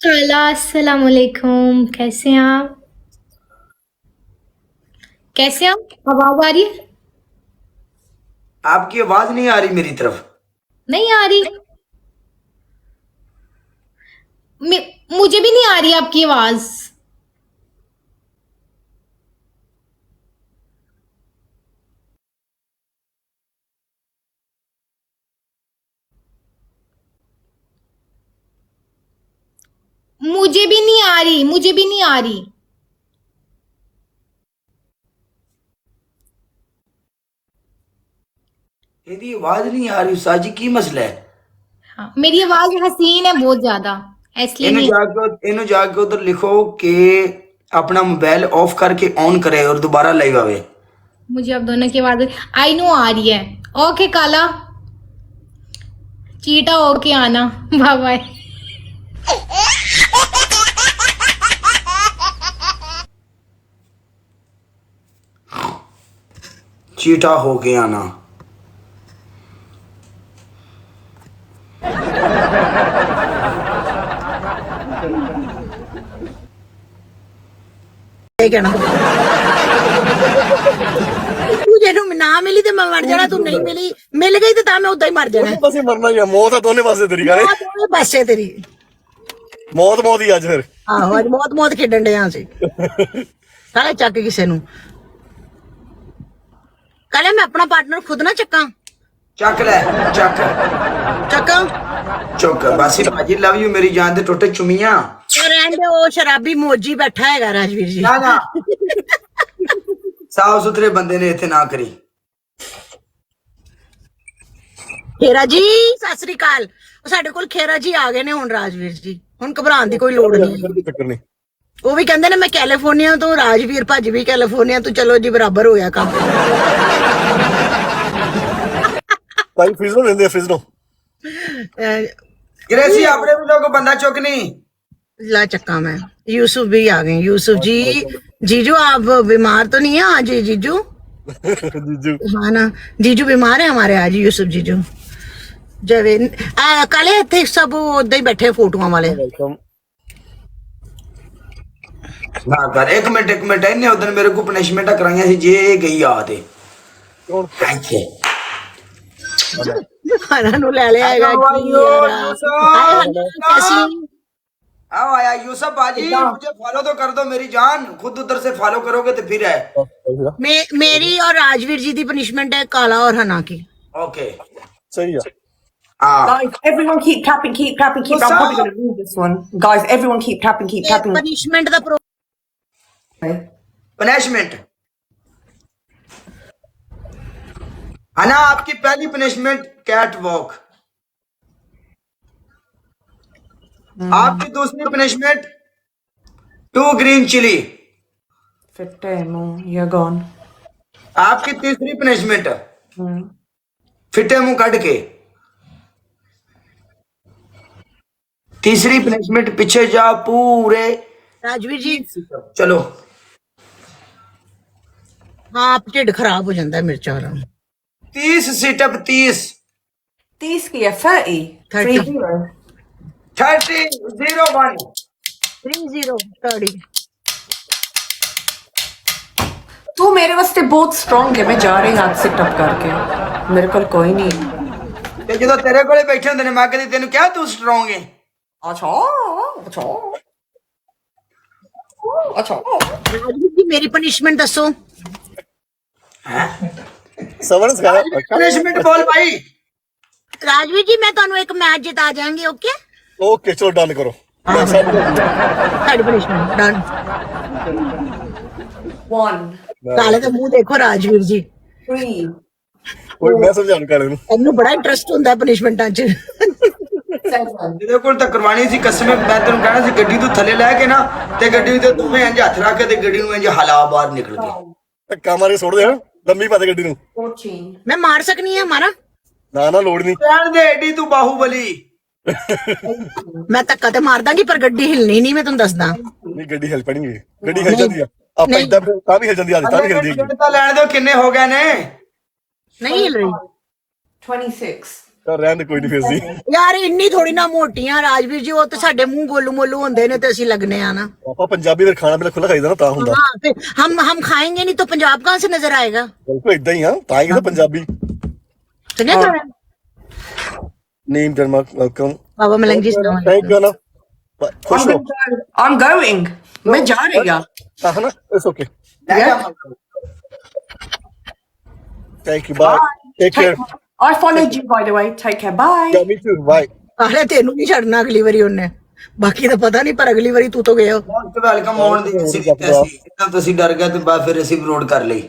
काला अस्सलाम वालेकुम। कैसे हैं आप? कैसे हैं आप? आवाज आ रही है? आपकी आवाज नहीं आ रही मेरी तरफ। नहीं आ रही। मुझे भी नहीं आ रही आपकी आवाज। मुझे भी नहीं आ रही, मुझे भी नहीं आ रही। यदि आवाज नहीं आ रही साजी की मसला है। हाँ, मेरी आवाज हसीन है बहुत ज्यादा, इसलिए इन्हें नहीं। जाके इन्हें जाके उधर लिखो कि अपना मोबाइल ऑफ करके ऑन करे और दोबारा लगावे। मुझे अब दोनों की आवाज आई नो आ रही है। ओके काला, चीटा होके आना। Bye bye. चीटा होके आना। ਇਹ ਕਹਿਣਾ ਤੂੰ ਜਿਹਨੂੰ ਨਾ ਮਿਲੀ ਤੇ ਮੈਂ ਮਰ ਜਾਣਾ, ਤੂੰ ਨਹੀਂ ਮਿਲੀ, ਮਿਲ ਗਈ ਤੇ ਤਾਂ ਮੈਂ ਉਦਾਂ ਹੀ ਮਰ ਜਾਣਾ। ਬਸ ਹੀ ਮਰਨਾ ਹੀ ਆ, ਮੌਤ ਆ ਦੋਨੇ ਪਾਸੇ ਤੇਰੀ ਗਾਣੇ। ਦੋਵੇਂ ਪਾਸੇ ਤੇਰੀ। ਮੌਤ ਮੌਤ ਹੀ ਅੱਜ ਫਿਰ। ਆਹੋ ਅੱਜ ਮੌਤ ਮੌਤ ਖੇਡਣ ਡਿਆ ਅਸੀਂ ਸਾਰੇ ਚੱਕ ਕਿਸੇ ਨੂੰ। ਕੱਲੇ ਮੈਂ ਆਪਣਾ ਪਾਰਟਨਰ ਖੁਦ ਨਾ ਚੱਕਾਂ। ਚੱਕ ਲੈ ਚੱਕ ਚੱਕਾਂ ਚੁੱਕ ਬਾਸੀ ਭਾਜੀ ਲਵ ਯੂ ਮੇਰੀ ਜਾਨ ਦੇ ਟੁੱਟੇ ਚੁਮੀਆਂ। ਉਹ ਰਹਿੰਦੇ, ਉਹ ਸ਼ਰਾਬੀ ਮੋਜੀ ਬੈਠਾ ਹੈਗਾ ਰਾਜਵੀਰ ਜੀ। ਨਾ ਨਾ ਸਾਫ ਸੁਥਰੇ ਬੰਦੇ ਨੇ ਇੱਥੇ ਨਾ ਕਰੀ। ਖੇਰਾ ਜੀ ਸਤਿ ਸ੍ਰੀ ਅਕਾਲ। ਸਾਡੇ ਕੋਲ ਖੇਰਾ ਜੀ ਆ ਗਏ ਨੇ ਹੁਣ, ਰਾਜਵੀਰ ਜੀ ਹੁਣ ਘਬਰਾਉਣ ਦੀ ਕੋਈ ਲੋੜ ਨਹੀਂ। ਚੱਕਰ ਨਹੀਂ। ਉਹ ਵੀ ਕਹਿੰਦੇ ਨੇ ਮੈਂ ਕੈਲੀਫੋਰਨੀਆ ਤੋਂ, ਰਾਜਵੀਰ ਭਾਜੀ ਵੀ ਕੈਲੀਫੋਰਨੀਆ ਤੋਂ, ਚਲੋ ਜੀ ਬਰਾਬਰ ਹੋਇਆ ਕੰਮ। ਭਾਈ ਫਿਜ਼ਨੋ ਦਿੰਦੇ ਆ ਫਿਜ਼ਨੋ। ਗ੍ਰੇਸੀ ਆਪਣੇ ਵੀ ਲੋਕ ਬੰਦਾ ਚੁੱਕ ਨਹੀਂ। ला चक्का मैं। यूसुफ भी आ गए। यूसुफ जी, जीजू आप बीमार तो नहीं है आज? जीजू ਜੀਜੂ हाँ ना, जीजू बीमार है हमारे आज, यूसुफ जीजू। जवेद काले थे सब उदा ही बैठे फोटोआं वाले। ਵੈਲਕਮ। ਨਾ ਕਰ ਇੱਕ ਮਿੰਟ ਇਹਨੇ ਉਦੋਂ ਮੇਰੇ ਕੋ ਪਨਿਸ਼ਮੈਂਟਾਂ ਕਰਾਈਆਂ ਸੀ ਜੇ ਇਹ ਗਈ ਆ ਤੇ ਕੌਣ? ਥੈਂਕ खाना नु ले ले आएगा Hello, की Ayush, यार। Yusuf. हाय हनी, कैसी? आओ आया यूसुफ बाजी, मुझे फॉलो तो कर दो मेरी जान। खुद उधर से फॉलो करोगे तो फिर है। मेरी और राजवीर जी दी पनिशमेंट है काला और हना की। ओके ਸਹੀ ਆ। Guys, everyone keep clapping, keep clapping, keep. What's I'm probably up? going to lose this one. Guys, everyone keep clapping, keep clapping. Punishment दा प्रो पनिशमेंट है ना आपकी पहली पनिशमेंट कैट वॉक। आपकी दूसरी punishment 2 green chilli. Fitemo, you're gone. आपकी तीसरी punishment फिटे मुंह कट के। तीसरी पनिशमेंट पीछे जाओ पूरे। राजवीर जी चलो हाँ ढिड खराब हो जाता है मिर्चा वाला। 30 सीटअप 30 30 की 30. 30. 30. 30-0-1। 30-30। तू मेरे वास्ते बहुत स्ट्रांग है। मैं जा रही हाथ सिट अप करके, मेरे को कोई नहीं। ਤੇ ਜਦੋਂ ਤੇਰੇ ਕੋਲੇ ਬੈਠੇ ਹੁੰਦੇ ਨੇ ਮੈਂ ਕਦੀ ਤੈਨੂੰ ਕਿਹਾ ਤੂੰ ਸਟਰੋਂਗ ਹੈ। अच्छा अच्छा अच्छा। राजवीर जी मेरी पनिशमेंट दसो। ਸਵਰਨ ਸਿਖਾਇਆ। पनिशमेंट बोल भाई। राजवीर जी मैं ਤੁਹਾਨੂੰ ਇੱਕ ਮੈਚ ਜਿਤਾ ਜਾਵਾਂਗੀ। ਓਕੇ ਓਕੇ ਚਲੋ ਡਨ ਕਰੋ। ਸਾਡੀ ਪਨਿਸ਼ਮੈਂਟ ਡਨ। 1 ਕਾਲੇ ਦਾ ਮੂੰਹ ਦੇਖੋ ਰਾਜਵੀਰ ਜੀ, 3 ਕੋਈ ਮੈਂ ਸਮਝਾਉਣ ਕਾਲੇ ਨੂੰ। ਇਹਨੂੰ ਬੜਾ ਇੰਟਰਸਟ ਹੁੰਦਾ ਪਨਿਸ਼ਮੈਂਟਾਂ 'ਚ। 7 ਜਿਹਦੇ ਕੋਲ ਤਾਂ ਕਰਵਾਣੀ ਸੀ ਕਸਮ ਮੈਂ ਤੈਨੂੰ ਕਹਿਣਾ ਸੀ ਗੱਡੀ ਤੋਂ ਥੱਲੇ ਲੈ ਕੇ ਨਾ ਤੇ ਗੱਡੀ ਦੇ ਦੋਵੇਂ ਇੰਜ ਹੱਥ ਰੱਖ ਕੇ ਤੇ ਗੱਡੀ ਨੂੰ ਇੰਜ ਹਲਾ ਬਾਹਰ ਨਿਕਲ ਗਏ। ਧੱਕਾ ਮਾਰੇ ਸੁੱਟ ਦੇ ਹਾਂ, ਲੰਮੀ ਪਾ ਦੇ ਗੱਡੀ ਨੂੰ। 14 ਮੈਂ ਮਾਰ ਸਕਨੀ ਹੈ ਮਾਰਾ। ਨਾ ਨਾ ਲੋੜ ਨਹੀਂ। ਕਹਿਣ ਦੇ ਏਡੀ ਤੂੰ ਬਾਹੂਬਲੀ। ਮੈਂ ਧੱਕਾ ਤੇ ਮਾਰ ਦਾਂਗੀ ਪਰ ਗੱਡੀ ਹਿਲਣੀ ਨਹੀਂ, ਮੈਂ ਤੁਹਾਨੂੰ ਦੱਸਦਾ। ਨਹੀਂ ਗੱਡੀ ਹਿਲ ਪੈਣੀ ਹੈ, ਗੱਡੀ ਹਿਲ ਜਾਂਦੀ ਆ। ਆਪਾਂ ਇਦਾਂ ਤਾਂ ਵੀ ਹਿਲ ਜਾਂਦੀ ਆ, ਤਾਂ ਵੀ ਹਿਲਦੀ ਹੈ। ਤਾਂ ਲੈਣ ਦਿਓ ਕਿੰਨੇ ਹੋ ਗਏ ਨੇ। ਨਹੀਂ ਹਿਲ ਰਹੀ। 26 ਤਾਂ ਰਹਿਣ ਦੇ ਕੋਈ ਨਹੀਂ ਫੇਸਦੀ ਯਾਰ ਇੰਨੀ ਥੋੜੀ ਨਾ ਮੋਟੀਆਂ ਰਾਜਵੀਰ ਜੀ, ਉਹ ਤੇ ਸਾਡੇ ਮੂੰਹ ਗੋਲੂ ਮੋਲੂ ਹੁੰਦੇ ਨੇ ਤੇ ਅਸੀਂ ਲੱਗਨੇ ਆ ਨਾ। ਆਪਾਂ ਪੰਜਾਬੀ ਫਿਰ ਖਾਣਾ ਪੀਣਾ ਖੁੱਲਾ ਖਾਈਦਾ ਨਾ ਤਾਂ ਹੁੰਦਾ। हाँ फिर हम खाएंगे नहीं तो पंजाब कहाँ से नजर आएगा? ਬਿਲਕੁਲ ਇਦਾਂ ਹੀ ਆ ਤਾਂ ਹੀ ਤਾਂ ਪੰਜਾਬੀ। सुने तो नीम जन्मा वेलकम बाबा मलंग जी सुनाओ। थैंक यू ना खुश हो I'm going. मैं जा रही हूँ। हाँ ना it's okay Yeah. Thank you bye take care I followed you by the way. Take care. Bye. या मी टू बाय। अरे तेनू नहीं छड़ना अगली बारी उन्हें, बाकी तो पता नहीं ਪਰ ਅਗਲੀ ਵਾਰੀ ਤੂੰ तो गए हो। ਵੈਲਕਮ ਹੋਣ ਦੀ ਅਸੀਂ ਦਿੱਤਾ ਸੀ, ਜਦੋਂ ਤੁਸੀਂ ਡਰ ਗਏ ਤੇ ਬਾਅਦ ਫਿਰ ਅਸੀਂ ਵਿਰੋਧ ਕਰ ਲਈ।